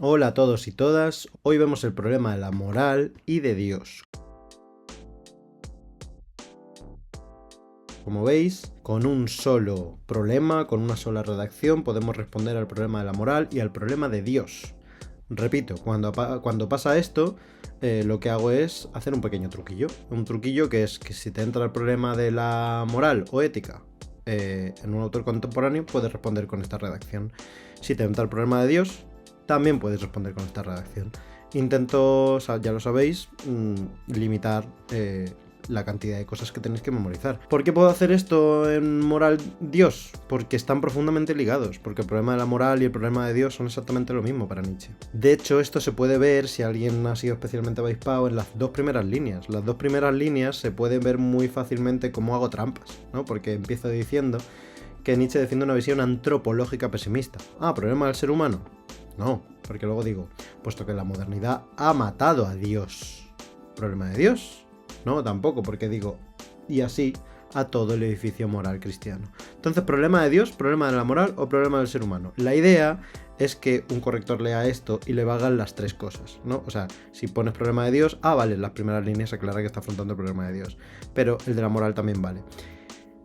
Hola a todos y todas, hoy vemos el problema de la moral y de Dios. Como veis, con un solo problema, con una sola redacción, podemos responder al problema de la moral y al problema de Dios. Repito, cuando pasa esto, lo que hago es hacer un pequeño truquillo. Un truquillo que es que si te entra el problema de la moral o ética en un autor contemporáneo, puedes responder con esta redacción. Si te entra el problema de Dios, también puedes responder con esta redacción. Intento, ya lo sabéis, limitar la cantidad de cosas que tenéis que memorizar. ¿Por qué puedo hacer esto en moral Dios? Porque están profundamente ligados, porque el problema de la moral y el problema de Dios son exactamente lo mismo para Nietzsche. De hecho, esto se puede ver, si alguien ha sido especialmente avispado, en las dos primeras líneas. Las dos primeras líneas se pueden ver muy fácilmente cómo hago trampas, ¿no? Porque empiezo diciendo que Nietzsche defiende una visión antropológica pesimista. ¿Problema del ser humano? No, porque luego digo, puesto que la modernidad ha matado a Dios. ¿Problema de Dios? No, tampoco, porque digo, y así a todo el edificio moral cristiano. Entonces, ¿problema de Dios, problema de la moral o problema del ser humano? La idea es que un corrector lea esto y le valgan las tres cosas, ¿no? O sea, si pones problema de Dios, vale, las primeras líneas aclara que está afrontando el problema de Dios, pero el de la moral también vale.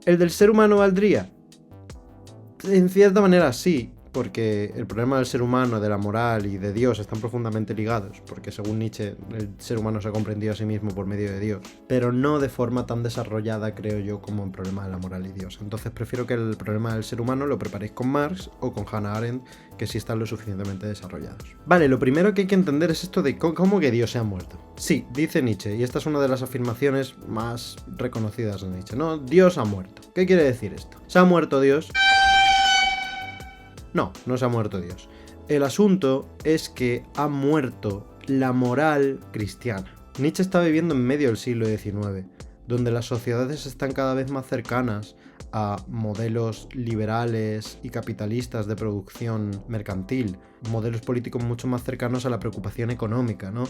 ¿El del ser humano valdría? En cierta manera sí, porque el problema del ser humano, de la moral y de Dios están profundamente ligados, porque según Nietzsche el ser humano se ha comprendido a sí mismo por medio de Dios, pero no de forma tan desarrollada, creo yo, como el problema de la moral y Dios. Entonces prefiero que el problema del ser humano lo preparéis con Marx o con Hannah Arendt, que sí están lo suficientemente desarrollados. Vale, lo primero que hay que entender es esto de cómo que Dios se ha muerto. Sí, dice Nietzsche, y esta es una de las afirmaciones más reconocidas de Nietzsche, ¿no? Dios ha muerto. ¿Qué quiere decir esto? ¿Se ha muerto Dios? No, no se ha muerto Dios. El asunto es que ha muerto la moral cristiana. Nietzsche está viviendo en medio del siglo XIX, donde las sociedades están cada vez más cercanas a modelos liberales y capitalistas de producción mercantil, modelos políticos mucho más cercanos a la preocupación económica, ¿no?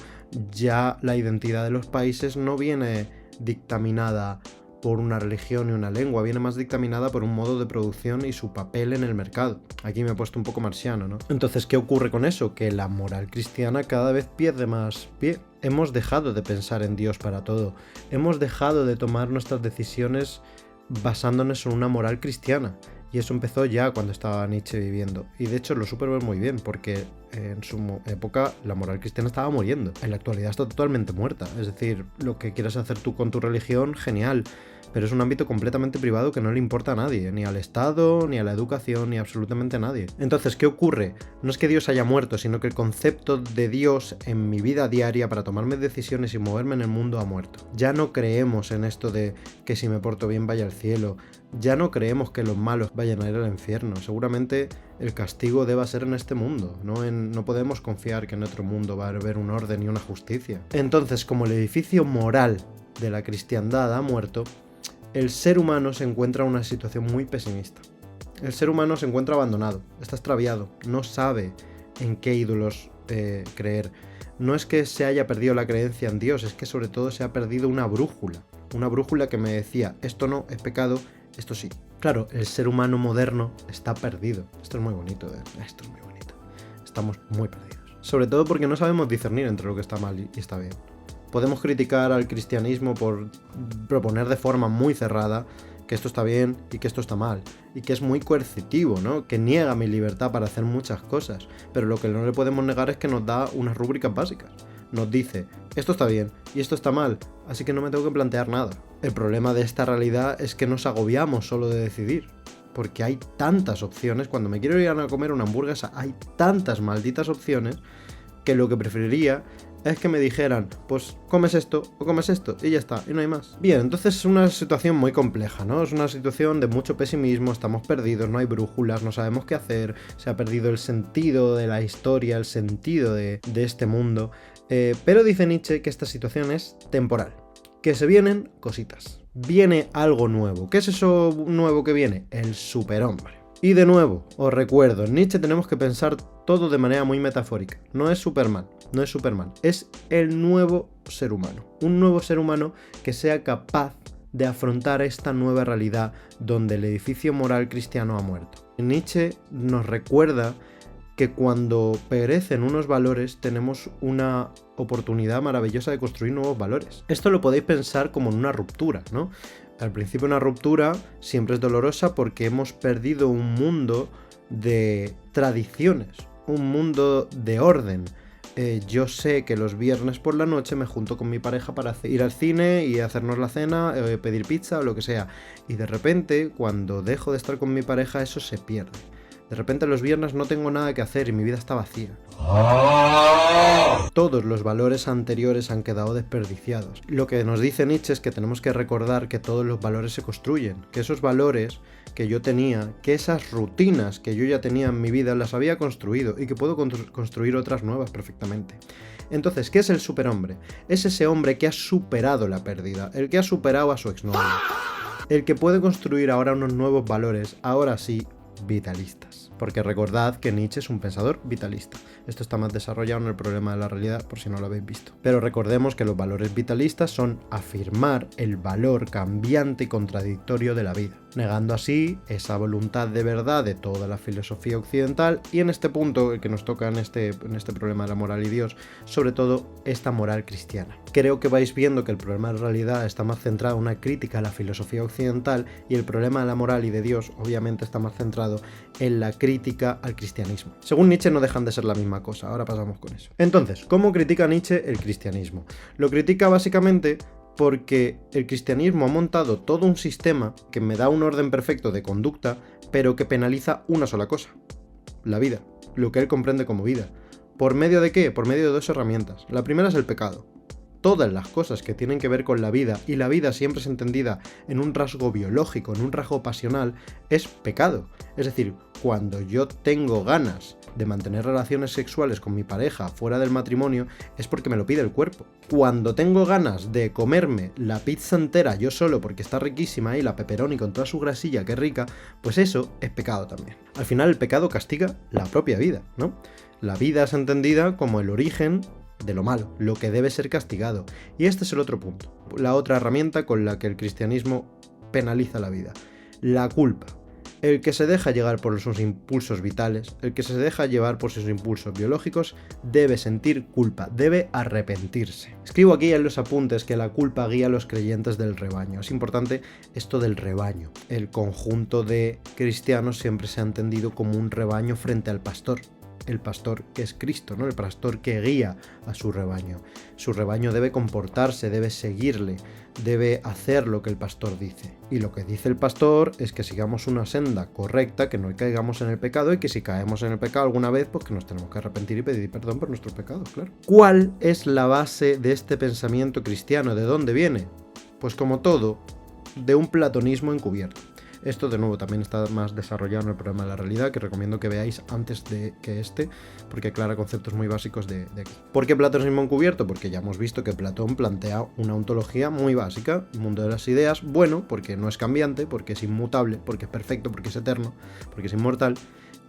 Ya la identidad de los países no viene dictaminada por una religión y una lengua, viene más dictaminada por un modo de producción y su papel en el mercado. Aquí me he puesto un poco marciano, ¿no? Entonces, ¿qué ocurre con eso? Que la moral cristiana cada vez pierde más pie. Hemos dejado de pensar en Dios para todo. Hemos dejado de tomar nuestras decisiones basándonos en una moral cristiana. Y eso empezó ya cuando estaba Nietzsche viviendo. Y de hecho lo supe ver muy bien, porque en su época la moral cristiana estaba muriendo. En la actualidad está totalmente muerta. Es decir, lo que quieras hacer tú con tu religión, genial. Pero es un ámbito completamente privado que no le importa a nadie, ni al Estado, ni a la educación, ni absolutamente a nadie. Entonces, ¿qué ocurre? No es que Dios haya muerto, sino que el concepto de Dios en mi vida diaria para tomarme decisiones y moverme en el mundo ha muerto. Ya no creemos en esto de que si me porto bien vaya al cielo. Ya no creemos que los malos vayan a ir al infierno. Seguramente el castigo deba ser en este mundo. No podemos confiar que en otro mundo va a haber un orden y una justicia. Entonces, como el edificio moral de la cristiandad ha muerto, el ser humano se encuentra en una situación muy pesimista. El ser humano se encuentra abandonado, está extraviado, no sabe en qué ídolos creer. No es que se haya perdido la creencia en Dios, es que sobre todo se ha perdido una brújula que me decía, esto no es pecado, esto sí. Claro, el ser humano moderno está perdido. Esto es muy bonito, esto es muy bonito. Estamos muy perdidos. Sobre todo porque no sabemos discernir entre lo que está mal y está bien. Podemos criticar al cristianismo por proponer de forma muy cerrada que esto está bien y que esto está mal, y que es muy coercitivo, ¿no? Que niega mi libertad para hacer muchas cosas, pero lo que no le podemos negar es que nos da unas rúbricas básicas. Nos dice, esto está bien y esto está mal, así que no me tengo que plantear nada. El problema de esta realidad es que nos agobiamos solo de decidir, porque hay tantas opciones. Cuando me quiero ir a comer una hamburguesa hay tantas malditas opciones que lo que preferiría es que me dijeran, pues comes esto o comes esto y ya está, y no hay más. Bien, entonces es una situación muy compleja, ¿no? Es una situación de mucho pesimismo, estamos perdidos, no hay brújulas, no sabemos qué hacer, se ha perdido el sentido de la historia, el sentido de este mundo. Pero dice Nietzsche que esta situación es temporal, que se vienen cositas. Viene algo nuevo. ¿Qué es eso nuevo que viene? El superhombre. Y de nuevo, os recuerdo, en Nietzsche tenemos que pensar todo de manera muy metafórica. No es Superman, es el nuevo ser humano. Un nuevo ser humano que sea capaz de afrontar esta nueva realidad donde el edificio moral cristiano ha muerto. Nietzsche nos recuerda que cuando perecen unos valores tenemos una oportunidad maravillosa de construir nuevos valores. Esto lo podéis pensar como en una ruptura, ¿no? Al principio una ruptura siempre es dolorosa porque hemos perdido un mundo de tradiciones, un mundo de orden. Yo sé que los viernes por la noche me junto con mi pareja para ir al cine y hacernos la cena, pedir pizza o lo que sea. Y de repente, cuando dejo de estar con mi pareja, eso se pierde. De repente los viernes no tengo nada que hacer y mi vida está vacía. Todos los valores anteriores han quedado desperdiciados. Lo que nos dice Nietzsche es que tenemos que recordar que todos los valores se construyen, que esos valores que yo tenía, que esas rutinas que yo ya tenía en mi vida las había construido y que puedo construir otras nuevas perfectamente. Entonces, ¿qué es el superhombre? Es ese hombre que ha superado la pérdida, el que ha superado a su exnovio, el que puede construir ahora unos nuevos valores, ahora sí, vitalistas. Porque recordad que Nietzsche es un pensador vitalista. Esto está más desarrollado en el problema de la realidad, por si no lo habéis visto. Pero recordemos que los valores vitalistas son afirmar el valor cambiante y contradictorio de la vida, negando así esa voluntad de verdad de toda la filosofía occidental y en este punto, el que nos toca en este problema de la moral y Dios, sobre todo esta moral cristiana. Creo que vais viendo que el problema de la realidad está más centrado en una crítica a la filosofía occidental y el problema de la moral y de Dios obviamente está más centrado en la crítica al cristianismo. Según Nietzsche no dejan de ser la misma cosa, ahora pasamos con eso. Entonces, ¿cómo critica Nietzsche el cristianismo? Lo critica básicamente porque el cristianismo ha montado todo un sistema que me da un orden perfecto de conducta, pero que penaliza una sola cosa: la vida, lo que él comprende como vida. ¿Por medio de qué? Por medio de dos herramientas. La primera es el pecado. Todas las cosas que tienen que ver con la vida, y la vida siempre es entendida en un rasgo biológico, en un rasgo pasional, es pecado. Es decir, cuando yo tengo ganas de mantener relaciones sexuales con mi pareja fuera del matrimonio, es porque me lo pide el cuerpo. Cuando tengo ganas de comerme la pizza entera yo solo porque está riquísima y la pepperoni con toda su grasilla, que rica, pues eso es pecado también. Al final el pecado castiga la propia vida, ¿no? La vida es entendida como el origen de lo malo, lo que debe ser castigado. Y este es el otro punto, la otra herramienta con la que el cristianismo penaliza la vida: la culpa. El que se deja llevar por sus impulsos vitales, el que se deja llevar por sus impulsos biológicos, debe sentir culpa, debe arrepentirse. Escribo aquí en los apuntes que la culpa guía a los creyentes del rebaño. Es importante esto del rebaño. El conjunto de cristianos siempre se ha entendido como un rebaño frente al pastor. El pastor que es Cristo, ¿no? El pastor que guía a su rebaño. Su rebaño debe comportarse, debe seguirle, debe hacer lo que el pastor dice. Y lo que dice el pastor es que sigamos una senda correcta, que no caigamos en el pecado y que si caemos en el pecado alguna vez, pues que nos tenemos que arrepentir y pedir perdón por nuestros pecados, claro. ¿Cuál es la base de este pensamiento cristiano? ¿De dónde viene? Pues como todo, de un platonismo encubierto. Esto de nuevo también está más desarrollado en el problema de la realidad, que recomiendo que veáis antes de que porque aclara conceptos muy básicos de aquí. ¿Por qué platonismo encubierto? Porque ya hemos visto que Platón plantea una ontología muy básica: el mundo de las ideas, bueno, porque no es cambiante, porque es inmutable, porque es perfecto, porque es eterno, porque es inmortal,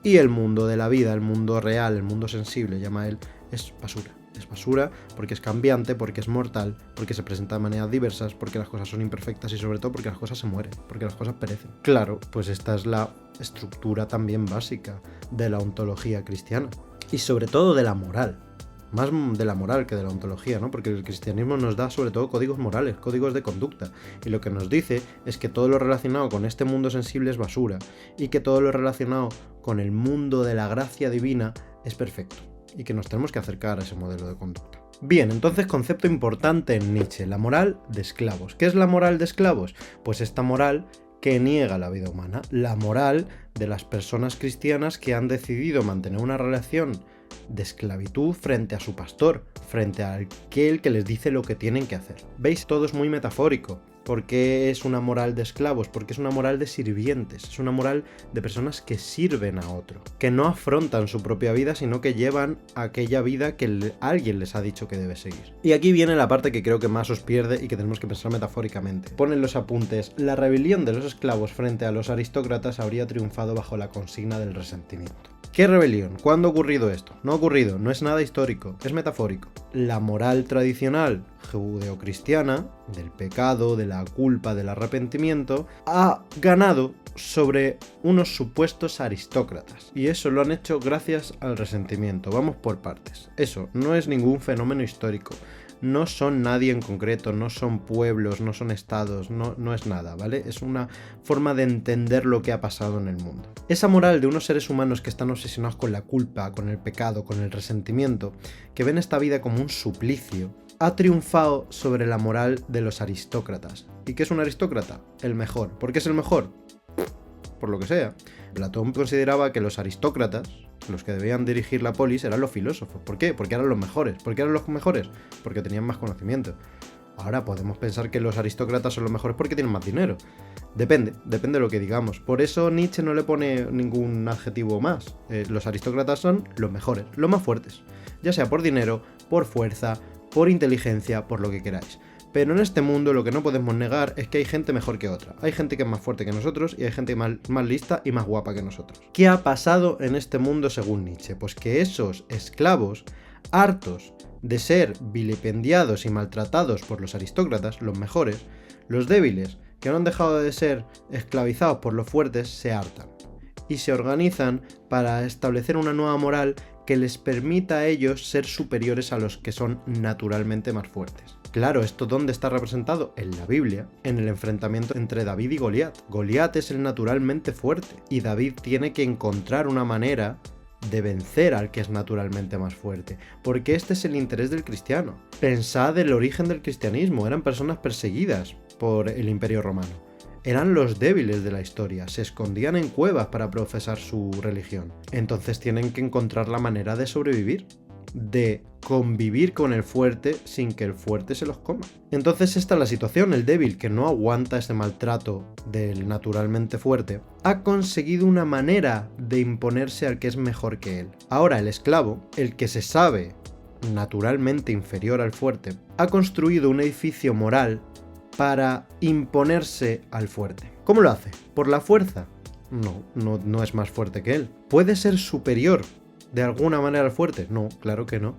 y el mundo de la vida, el mundo real, el mundo sensible, llama él, es basura. Es basura porque es cambiante, porque es mortal, porque se presenta de maneras diversas, porque las cosas son imperfectas y sobre todo porque las cosas se mueren, porque las cosas perecen. Claro, pues esta es la estructura también básica de la ontología cristiana y sobre todo de la moral. Más de la moral que de la ontología, ¿no? Porque el cristianismo nos da sobre todo códigos morales, códigos de conducta, y lo que nos dice es que todo lo relacionado con este mundo sensible es basura y que todo lo relacionado con el mundo de la gracia divina es perfecto, y que nos tenemos que acercar a ese modelo de conducta. Bien, entonces concepto importante en Nietzsche: la moral de esclavos. ¿Qué es la moral de esclavos? Pues esta moral que niega la vida humana, la moral de las personas cristianas que han decidido mantener una relación de esclavitud frente a su pastor, frente a aquel que les dice lo que tienen que hacer. ¿Veis? Todo es muy metafórico. ¿Por qué es una moral de esclavos? Porque es una moral de sirvientes, es una moral de personas que sirven a otro, que no afrontan su propia vida, sino que llevan aquella vida que alguien les ha dicho que debe seguir. Y aquí viene la parte que creo que más os pierde y que tenemos que pensar metafóricamente. Ponen los apuntes: la rebelión de los esclavos frente a los aristócratas habría triunfado bajo la consigna del resentimiento. ¿Qué rebelión? ¿Cuándo ha ocurrido esto? No ha ocurrido, no es nada histórico, es metafórico. La moral tradicional judeocristiana, del pecado, de la culpa, del arrepentimiento, ha ganado sobre unos supuestos aristócratas. Y eso lo han hecho gracias al resentimiento. Vamos por partes. Eso no es ningún fenómeno histórico. No son nadie en concreto, no son pueblos, no son estados, no es nada, ¿vale? Es una forma de entender lo que ha pasado en el mundo. Esa moral de unos seres humanos que están obsesionados con la culpa, con el pecado, con el resentimiento, que ven esta vida como un suplicio, ha triunfado sobre la moral de los aristócratas. ¿Y qué es un aristócrata? El mejor. ¿Por qué es el mejor? Por lo que sea. Platón consideraba que los aristócratas, los que debían dirigir la polis, eran los filósofos. ¿Por qué? Porque eran los mejores. ¿Por qué eran los mejores? Porque tenían más conocimiento. Ahora podemos pensar que los aristócratas son los mejores porque tienen más dinero. Depende de lo que digamos. Por eso Nietzsche no le pone ningún adjetivo más. Los aristócratas son los mejores, los más fuertes. Ya sea por dinero, por fuerza, por inteligencia, por lo que queráis. Pero en este mundo lo que no podemos negar es que hay gente mejor que otra. Hay gente que es más fuerte que nosotros y hay gente más lista y más guapa que nosotros. ¿Qué ha pasado en este mundo según Nietzsche? Pues que esos esclavos, hartos de ser vilipendiados y maltratados por los aristócratas, los mejores, los débiles, que no han dejado de ser esclavizados por los fuertes, se hartan. Y se organizan para establecer una nueva moral que les permita a ellos ser superiores a los que son naturalmente más fuertes. Claro, ¿esto dónde está representado? En la Biblia, en el enfrentamiento entre David y Goliat. Goliat es el naturalmente fuerte y David tiene que encontrar una manera de vencer al que es naturalmente más fuerte, porque este es el interés del cristiano. Pensad el origen del cristianismo, eran personas perseguidas por el Imperio Romano. Eran los débiles de la historia, se escondían en cuevas para profesar su religión. Entonces tienen que encontrar la manera de sobrevivir, de convivir con el fuerte sin que el fuerte se los coma. Entonces esta es la situación, el débil que no aguanta ese maltrato del naturalmente fuerte, ha conseguido una manera de imponerse al que es mejor que él. Ahora el esclavo, el que se sabe naturalmente inferior al fuerte, ha construido un edificio moral para imponerse al fuerte. ¿Cómo lo hace? ¿Por la fuerza? No es más fuerte que él. ¿Puede ser superior de alguna manera al fuerte? No, claro que no.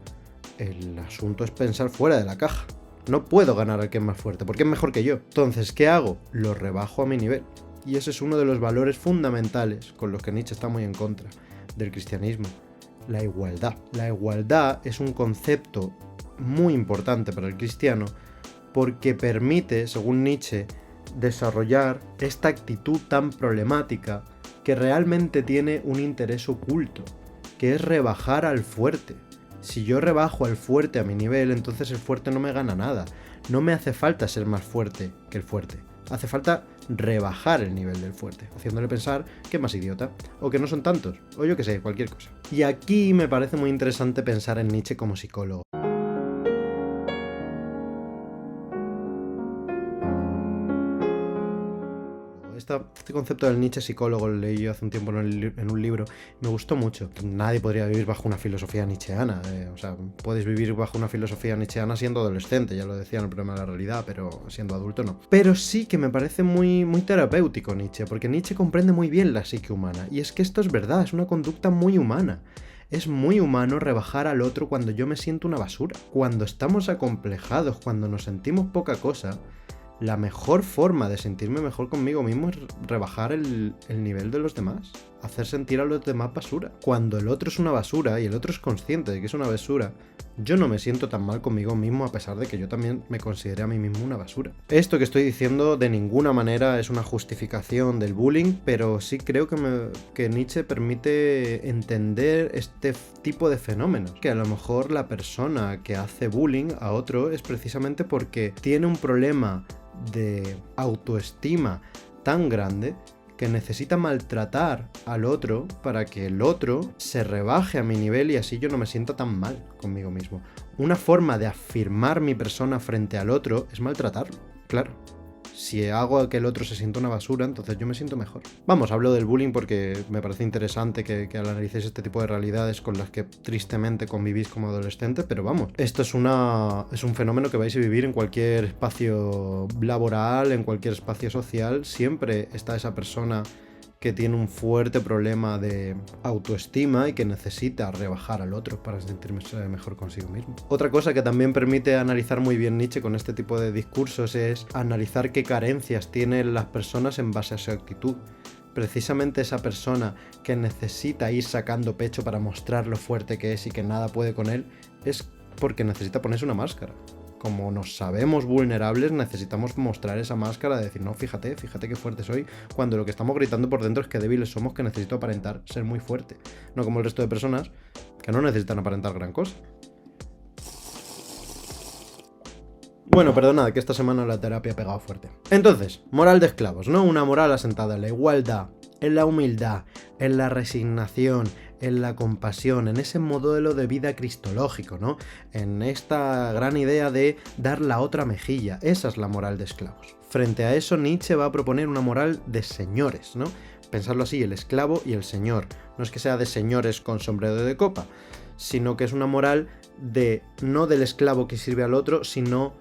El asunto es pensar fuera de la caja. No puedo ganar al que es más fuerte, porque es mejor que yo. Entonces, ¿qué hago? Lo rebajo a mi nivel. Y ese es uno de los valores fundamentales con los que Nietzsche está muy en contra del cristianismo. La igualdad. La igualdad es un concepto muy importante para el cristiano porque permite, según Nietzsche, desarrollar esta actitud tan problemática que realmente tiene un interés oculto, que es rebajar al fuerte. Si yo rebajo al fuerte a mi nivel, entonces el fuerte no me gana nada. No me hace falta ser más fuerte que el fuerte. Hace falta rebajar el nivel del fuerte, haciéndole pensar que es más idiota, o que no son tantos, o yo que sé, cualquier cosa. Y aquí me parece muy interesante pensar en Nietzsche como psicólogo. Este concepto del Nietzsche psicólogo lo leí yo hace un tiempo en un libro, me gustó mucho. Nadie podría vivir bajo una filosofía nietzscheana, o sea, puedes vivir bajo una filosofía nietzscheana siendo adolescente, ya lo decía en el problema de la realidad, pero siendo adulto no. Pero sí que me parece muy terapéutico Nietzsche, porque Nietzsche comprende muy bien la psique humana, y es que esto es verdad, es una conducta muy humana. Es muy humano rebajar al otro cuando yo me siento una basura. Cuando estamos acomplejados, cuando nos sentimos poca cosa, la mejor forma de sentirme mejor conmigo mismo es rebajar el nivel de los demás, hacer sentir a los demás basura. Cuando el otro es una basura y el otro es consciente de que es una basura, yo no me siento tan mal conmigo mismo a pesar de que yo también me considere a mí mismo una basura. Esto que estoy diciendo de ninguna manera es una justificación del bullying, pero sí creo que Nietzsche permite entender este tipo de fenómenos. Que a lo mejor la persona que hace bullying a otro es precisamente porque tiene un problema de autoestima tan grande que necesita maltratar al otro para que el otro se rebaje a mi nivel y así yo no me sienta tan mal conmigo mismo. Una forma de afirmar mi persona frente al otro es maltratarlo, claro. Si hago que el otro se sienta una basura, entonces yo me siento mejor. Vamos, hablo del bullying porque me parece interesante que analicéis este tipo de realidades con las que tristemente convivís como adolescentes, pero vamos, esto es un fenómeno que vais a vivir en cualquier espacio laboral, en cualquier espacio social. Siempre está esa persona que tiene un fuerte problema de autoestima y que necesita rebajar al otro para sentirse mejor consigo mismo. Otra cosa que también permite analizar muy bien Nietzsche con este tipo de discursos es analizar qué carencias tienen las personas en base a su actitud. Precisamente esa persona que necesita ir sacando pecho para mostrar lo fuerte que es y que nada puede con él, es porque necesita ponerse una máscara. Como nos sabemos vulnerables, necesitamos mostrar esa máscara de decir, no, fíjate qué fuerte soy, cuando lo que estamos gritando por dentro es que débiles somos, que necesito aparentar ser muy fuerte. No como el resto de personas que no necesitan aparentar gran cosa. Bueno, perdonad, que esta semana la terapia ha pegado fuerte. Entonces, moral de esclavos, ¿no? Una moral asentada en la igualdad, en la humildad, en la resignación, en la compasión, en ese modelo de vida cristológico, ¿no? En esta gran idea de dar la otra mejilla. Esa es la moral de esclavos. Frente a eso, Nietzsche va a proponer una moral de señores, ¿no? Pensarlo así, el esclavo y el señor. No es que sea de señores con sombrero de copa, sino que es una moral de no del esclavo que sirve al otro, sino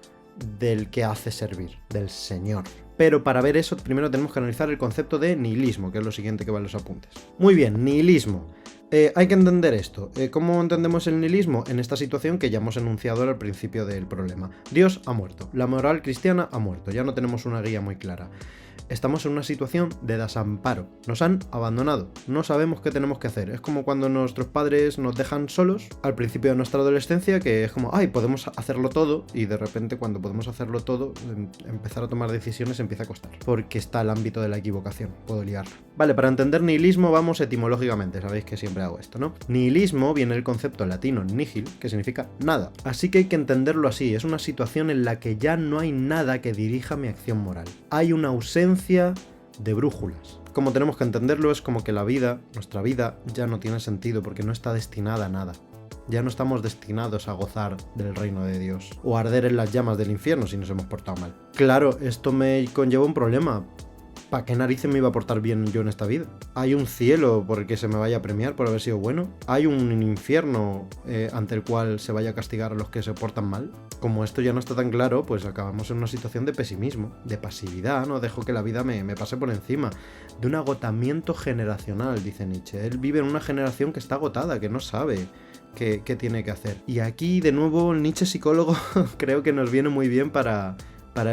del que hace servir, del señor. Pero para ver eso, primero tenemos que analizar el concepto de nihilismo, que es lo siguiente que va en los apuntes. Muy bien, nihilismo. Hay que entender esto. ¿Cómo entendemos el nihilismo? En esta situación que ya hemos enunciado al principio del problema. Dios ha muerto, la moral cristiana ha muerto, ya no tenemos una guía muy clara. Estamos en una situación de desamparo, nos han abandonado, no sabemos qué tenemos que hacer. Es como cuando nuestros padres nos dejan solos al principio de nuestra adolescencia, que es como, ay, podemos hacerlo todo, y de repente cuando podemos hacerlo todo, empezar a tomar decisiones empieza a costar, porque está el ámbito de la equivocación, puedo liarla. Vale, para entender nihilismo vamos etimológicamente, sabéis que siempre hago esto, ¿no? Nihilismo viene del concepto latino nihil, que significa nada, así que hay que entenderlo así, es una situación en la que ya no hay nada que dirija mi acción moral. Hay una ausencia de brújulas. Como tenemos que entenderlo, es como que la vida, nuestra vida, ya no tiene sentido porque no está destinada a nada. Ya no estamos destinados a gozar del reino de Dios o a arder en las llamas del infierno si nos hemos portado mal. Claro, esto me conlleva un problema. ¿Para qué narices me iba a portar bien yo en esta vida? ¿Hay un cielo por el que se me vaya a premiar por haber sido bueno? ¿Hay un infierno ante el cual se vaya a castigar a los que se portan mal? Como esto ya no está tan claro, pues acabamos en una situación de pesimismo, de pasividad, no dejo que la vida me pase por encima, de un agotamiento generacional, dice Nietzsche. Él vive en una generación que está agotada, que no sabe qué tiene que hacer. Y aquí, de nuevo, Nietzsche psicólogo creo que nos viene muy bien para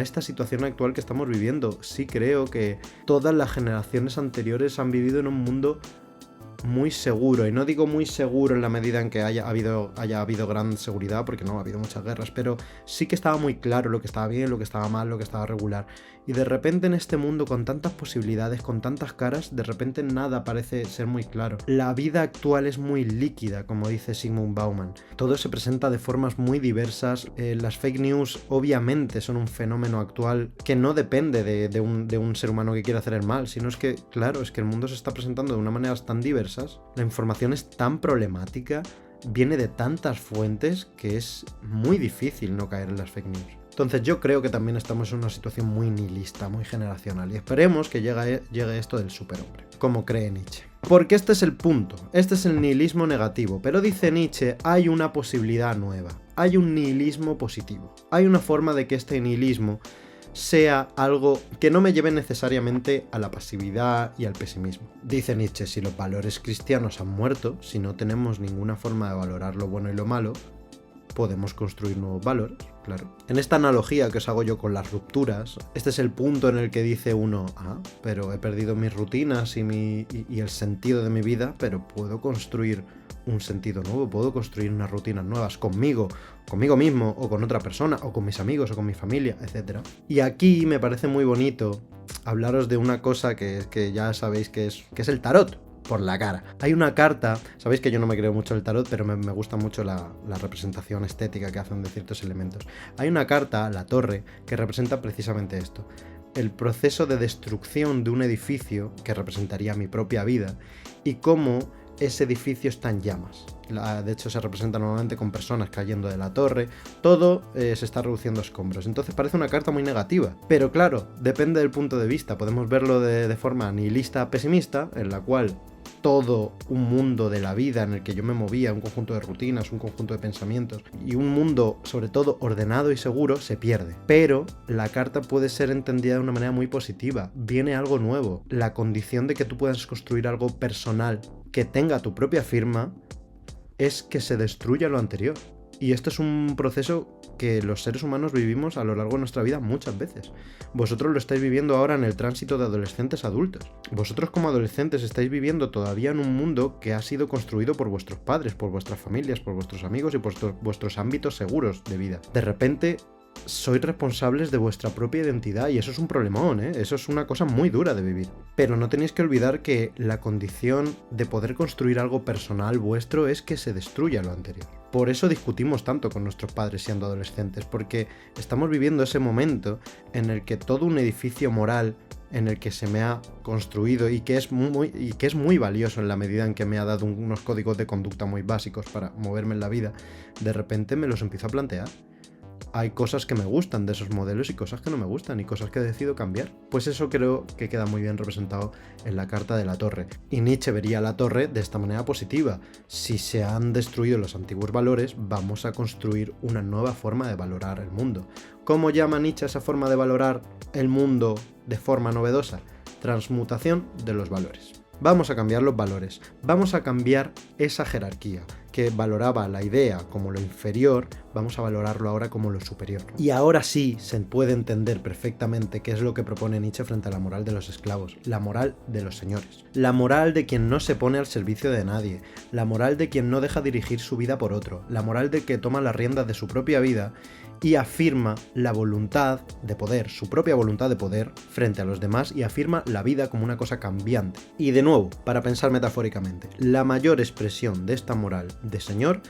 esta situación actual que estamos viviendo. Sí creo que todas las generaciones anteriores han vivido en un mundo muy seguro, y no digo muy seguro en la medida en que haya habido gran seguridad, porque no, ha habido muchas guerras, pero sí que estaba muy claro lo que estaba bien, lo que estaba mal, lo que estaba regular. Y de repente en este mundo con tantas posibilidades, con tantas caras, de repente nada parece ser muy claro. La vida actual es muy líquida, como dice Zygmunt Bauman. Todo se presenta de formas muy diversas. Las fake news obviamente son un fenómeno actual que no depende de un ser humano que quiera hacer el mal, sino es que, claro, es que el mundo se está presentando de una manera tan diversas, la información es tan problemática, viene de tantas fuentes que es muy difícil no caer en las fake news. Entonces yo creo que también estamos en una situación muy nihilista, muy generacional, y esperemos que llegue esto del superhombre, como cree Nietzsche. Porque este es el punto, este es el nihilismo negativo, pero dice Nietzsche, hay una posibilidad nueva, hay un nihilismo positivo, hay una forma de que este nihilismo sea algo que no me lleve necesariamente a la pasividad y al pesimismo. Dice Nietzsche, si los valores cristianos han muerto, si no tenemos ninguna forma de valorar lo bueno y lo malo, podemos construir nuevos valores, claro. En esta analogía que os hago yo con las rupturas, este es el punto en el que dice uno, pero he perdido mis rutinas y el sentido de mi vida, pero puedo construir un sentido nuevo, puedo construir unas rutinas nuevas conmigo mismo, o con otra persona, o con mis amigos, o con mi familia, etc. Y aquí me parece muy bonito hablaros de una cosa que ya sabéis que es el tarot. Por la cara. Hay una carta, sabéis que yo no me creo mucho el tarot, pero me gusta mucho la representación estética que hacen de ciertos elementos. Hay una carta, la torre, que representa precisamente esto. El proceso de destrucción de un edificio, que representaría mi propia vida, y cómo ese edificio está en llamas. De hecho se representa normalmente con personas cayendo de la torre, todo se está reduciendo a escombros, entonces parece una carta muy negativa, pero claro, depende del punto de vista, podemos verlo de forma nihilista pesimista, en la cual todo un mundo de la vida en el que yo me movía, un conjunto de rutinas, un conjunto de pensamientos y un mundo sobre todo ordenado y seguro, se pierde. Pero la carta puede ser entendida de una manera muy positiva. Viene algo nuevo. La condición de que tú puedas construir algo personal que tenga tu propia firma es que se destruya lo anterior. Y esto es un proceso que los seres humanos vivimos a lo largo de nuestra vida muchas veces. Vosotros lo estáis viviendo ahora en el tránsito de adolescentes a adultos. Vosotros como adolescentes estáis viviendo todavía en un mundo que ha sido construido por vuestros padres, por vuestras familias, por vuestros amigos y por vuestros ámbitos seguros de vida. De repente sois responsables de vuestra propia identidad y eso es un problemón, ¿eh? Eso es una cosa muy dura de vivir. Pero no tenéis que olvidar que la condición de poder construir algo personal vuestro es que se destruya lo anterior. Por eso discutimos tanto con nuestros padres siendo adolescentes, porque estamos viviendo ese momento en el que todo un edificio moral en el que se me ha construido y que es muy valioso en la medida en que me ha dado unos códigos de conducta muy básicos para moverme en la vida, de repente me los empiezo a plantear. Hay cosas que me gustan de esos modelos y cosas que no me gustan y cosas que decido cambiar. Pues eso creo que queda muy bien representado en la carta de la torre. Y Nietzsche vería la torre de esta manera positiva. Si se han destruido los antiguos valores, vamos a construir una nueva forma de valorar el mundo. ¿Cómo llama Nietzsche esa forma de valorar el mundo de forma novedosa? Transmutación de los valores. Vamos a cambiar los valores, vamos a cambiar esa jerarquía que valoraba la idea como lo inferior, vamos a valorarlo ahora como lo superior. Y ahora sí se puede entender perfectamente qué es lo que propone Nietzsche frente a la moral de los esclavos, la moral de los señores, la moral de quien no se pone al servicio de nadie, la moral de quien no deja dirigir su vida por otro, la moral de que toma las riendas de su propia vida y afirma la voluntad de poder, su propia voluntad de poder frente a los demás y afirma la vida como una cosa cambiante. Y de nuevo, para pensar metafóricamente, la mayor expresión de esta moral de señor,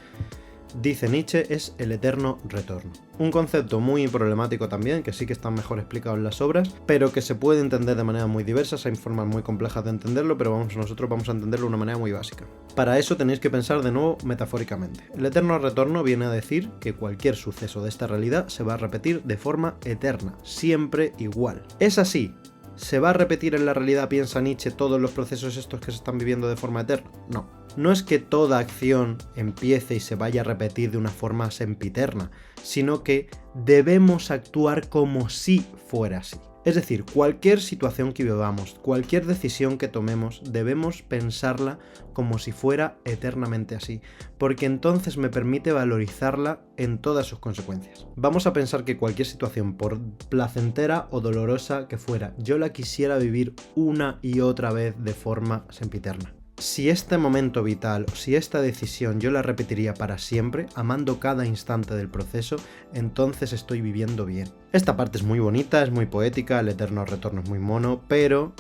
dice Nietzsche, es el eterno retorno. Un concepto muy problemático también, que sí que está mejor explicado en las obras, pero que se puede entender de manera muy diversa, hay formas muy complejas de entenderlo, pero nosotros vamos a entenderlo de una manera muy básica. Para eso tenéis que pensar de nuevo metafóricamente. El eterno retorno viene a decir que cualquier suceso de esta realidad se va a repetir de forma eterna, siempre igual. Es así. ¿Se va a repetir en la realidad, piensa Nietzsche, todos los procesos estos que se están viviendo de forma eterna? No. No es que toda acción empiece y se vaya a repetir de una forma sempiterna, sino que debemos actuar como si fuera así. Es decir, cualquier situación que vivamos, cualquier decisión que tomemos, debemos pensarla como si fuera eternamente así, porque entonces me permite valorizarla en todas sus consecuencias. Vamos a pensar que cualquier situación, por placentera o dolorosa que fuera, yo la quisiera vivir una y otra vez de forma sempiterna. Si este momento vital, si esta decisión yo la repetiría para siempre, amando cada instante del proceso, entonces estoy viviendo bien. Esta parte es muy bonita, es muy poética, el eterno retorno es muy mono, pero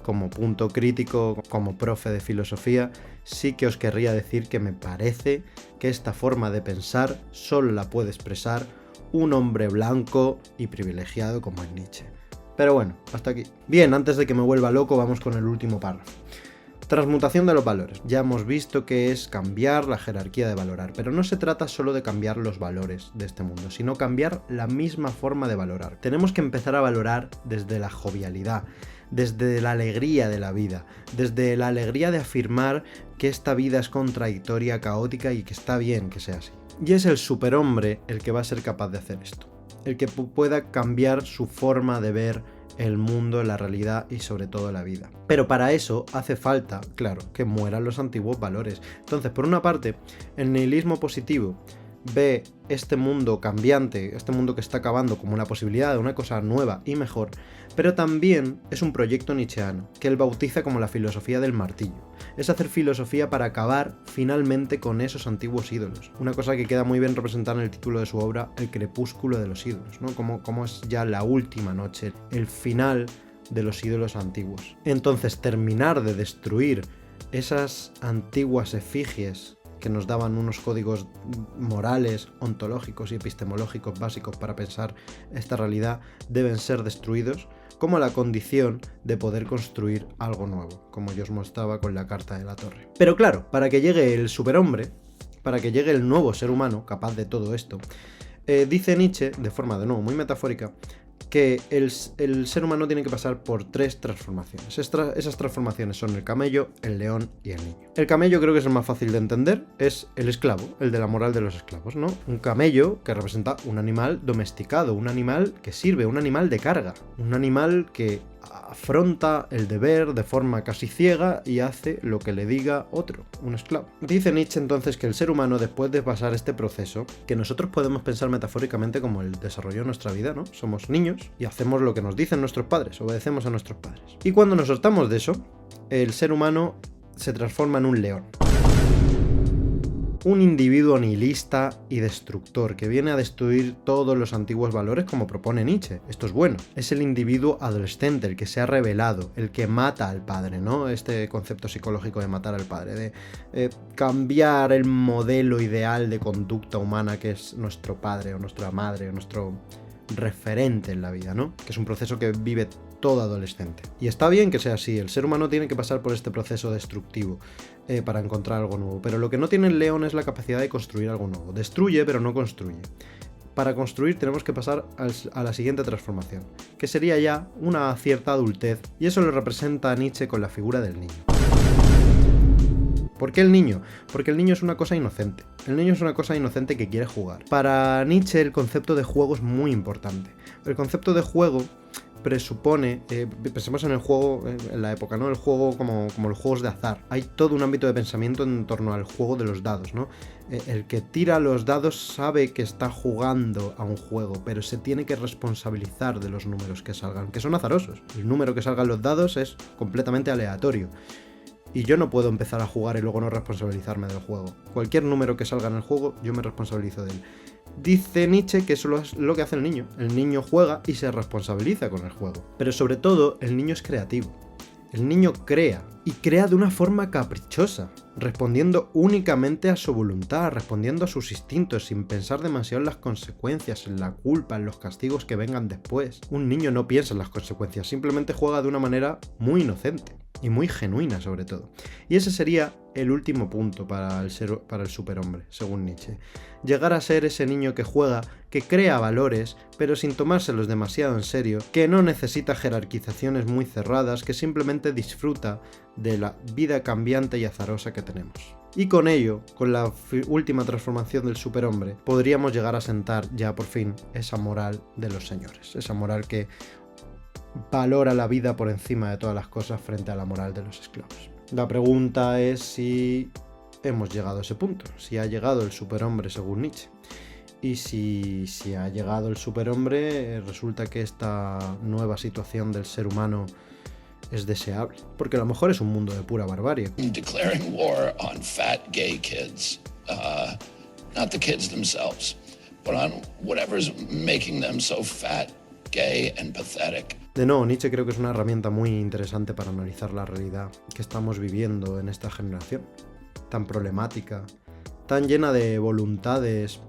como punto crítico, como profe de filosofía, sí que os querría decir que me parece que esta forma de pensar solo la puede expresar un hombre blanco y privilegiado como es Nietzsche. Pero bueno, hasta aquí. Bien, antes de que me vuelva loco, vamos con el último párrafo. Transmutación de los valores. Ya hemos visto que es cambiar la jerarquía de valorar, pero no se trata solo de cambiar los valores de este mundo, sino cambiar la misma forma de valorar. Tenemos que empezar a valorar desde la jovialidad, desde la alegría de la vida, desde la alegría de afirmar que esta vida es contradictoria, caótica y que está bien que sea así. Y es el superhombre el que va a ser capaz de hacer esto, el que pueda cambiar su forma de ver el mundo, la realidad y sobre todo la vida. Pero para eso hace falta, claro, que mueran los antiguos valores. Entonces, por una parte, el nihilismo positivo ve este mundo cambiante, este mundo que está acabando como una posibilidad de una cosa nueva y mejor, pero también es un proyecto nietzscheano, que él bautiza como la filosofía del martillo. Es hacer filosofía para acabar finalmente con esos antiguos ídolos. Una cosa que queda muy bien representada en el título de su obra, El crepúsculo de los ídolos, ¿no? Como es ya la última noche, el final de los ídolos antiguos. Entonces, terminar de destruir esas antiguas efigies que nos daban unos códigos morales, ontológicos y epistemológicos básicos para pensar esta realidad, deben ser destruidos como la condición de poder construir algo nuevo, como yo os mostraba con la carta de la torre. Pero claro, para que llegue el superhombre, para que llegue el nuevo ser humano capaz de todo esto, dice Nietzsche, de forma de nuevo muy metafórica, que el ser humano tiene que pasar por 3 transformaciones. Esas transformaciones son el camello, el león y el niño. El camello creo que es el más fácil de entender, es el esclavo, el de la moral de los esclavos, ¿no? Un camello que representa un animal domesticado, un animal que sirve, un animal de carga, un animal que afronta el deber de forma casi ciega y hace lo que le diga otro, un esclavo. Dice Nietzsche entonces que el ser humano, después de pasar este proceso, que nosotros podemos pensar metafóricamente como el desarrollo de nuestra vida, ¿no? Somos niños y hacemos lo que nos dicen nuestros padres, obedecemos a nuestros padres. Y cuando nos soltamos de eso, el ser humano se transforma en un león. Un individuo nihilista y destructor que viene a destruir todos los antiguos valores como propone Nietzsche. Esto es bueno. Es el individuo adolescente, el que se ha rebelado, el que mata al padre, ¿no? Este concepto psicológico de matar al padre, de cambiar el modelo ideal de conducta humana que es nuestro padre o nuestra madre o nuestro referente en la vida, ¿no? Que es un proceso que vive todo adolescente. Y está bien que sea así, el ser humano tiene que pasar por este proceso destructivo para encontrar algo nuevo, pero lo que no tiene el león es la capacidad de construir algo nuevo. Destruye, pero no construye. Para construir tenemos que pasar a la siguiente transformación, que sería ya una cierta adultez, y eso lo representa a Nietzsche con la figura del niño. ¿Por qué el niño? Porque el niño es una cosa inocente. El niño es una cosa inocente que quiere jugar. Para Nietzsche el concepto de juego es muy importante. El concepto de juego presupone, pensemos en el juego, en la época, ¿no? El juego como los juegos de azar. Hay todo un ámbito de pensamiento en torno al juego de los dados, ¿no? El que tira los dados sabe que está jugando a un juego, pero se tiene que responsabilizar de los números que salgan, que son azarosos. El número que salga en los dados es completamente aleatorio. Y yo no puedo empezar a jugar y luego no responsabilizarme del juego. Cualquier número que salga en el juego, yo me responsabilizo de él. Dice Nietzsche que eso es lo que hace el niño. El niño juega y se responsabiliza con el juego. Pero sobre todo, el niño es creativo. El niño crea, y crea de una forma caprichosa, respondiendo únicamente a su voluntad, respondiendo a sus instintos, sin pensar demasiado en las consecuencias, en la culpa, en los castigos que vengan después. Un niño no piensa en las consecuencias, simplemente juega de una manera muy inocente, y muy genuina sobre todo. Y ese sería el último punto para el superhombre, según Nietzsche. Llegar a ser ese niño que juega, que crea valores, pero sin tomárselos demasiado en serio, que no necesita jerarquizaciones muy cerradas, que simplemente disfruta de la vida cambiante y azarosa que tenemos. Y con ello, con la última transformación del superhombre, podríamos llegar a sentar ya por fin esa moral de los señores, esa moral que valora la vida por encima de todas las cosas frente a la moral de los esclavos. La pregunta es si hemos llegado a ese punto, si ha llegado el superhombre según Nietzsche. Y si ha llegado el superhombre, resulta que esta nueva situación del ser humano es deseable, porque a lo mejor es un mundo de pura barbarie. Declaring war on fat gay kids, not the kids themselves, but on whatever's making them so fat, gay and pathetic. De nuevo, Nietzsche creo que es una herramienta muy interesante para analizar la realidad que estamos viviendo en esta generación, tan problemática, tan llena de voluntades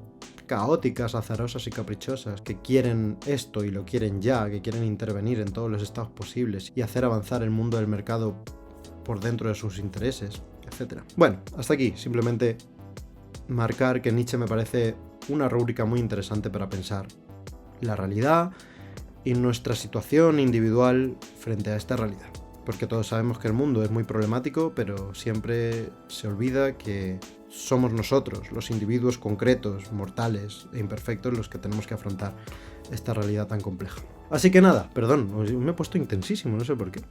caóticas, azarosas y caprichosas, que quieren esto y lo quieren ya, que quieren intervenir en todos los estados posibles y hacer avanzar el mundo del mercado por dentro de sus intereses, etc. Bueno, hasta aquí, simplemente marcar que Nietzsche me parece una rúbrica muy interesante para pensar la realidad y nuestra situación individual frente a esta realidad. Porque todos sabemos que el mundo es muy problemático, pero siempre se olvida que somos nosotros, los individuos concretos, mortales e imperfectos, los que tenemos que afrontar esta realidad tan compleja. Así que nada, perdón, me he puesto intensísimo, no sé por qué.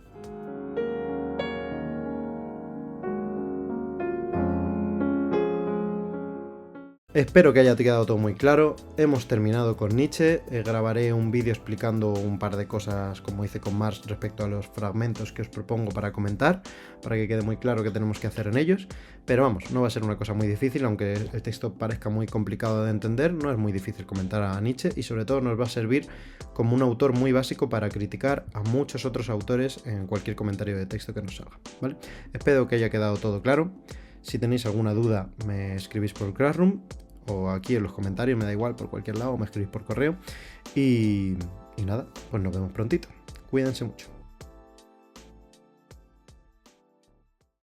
Espero que haya quedado todo muy claro. Hemos terminado con Nietzsche. Grabaré un vídeo explicando un par de cosas, como hice con Marx, respecto a los fragmentos que os propongo para comentar, para que quede muy claro qué tenemos que hacer en ellos. Pero vamos, no va a ser una cosa muy difícil, aunque el texto parezca muy complicado de entender, no es muy difícil comentar a Nietzsche y sobre todo nos va a servir como un autor muy básico para criticar a muchos otros autores en cualquier comentario de texto que nos salga, ¿vale? Espero que haya quedado todo claro. Si tenéis alguna duda, me escribís por Classroom o aquí en los comentarios, me da igual, por cualquier lado, me escribís por correo. Y nada, pues nos vemos prontito. Cuídense mucho.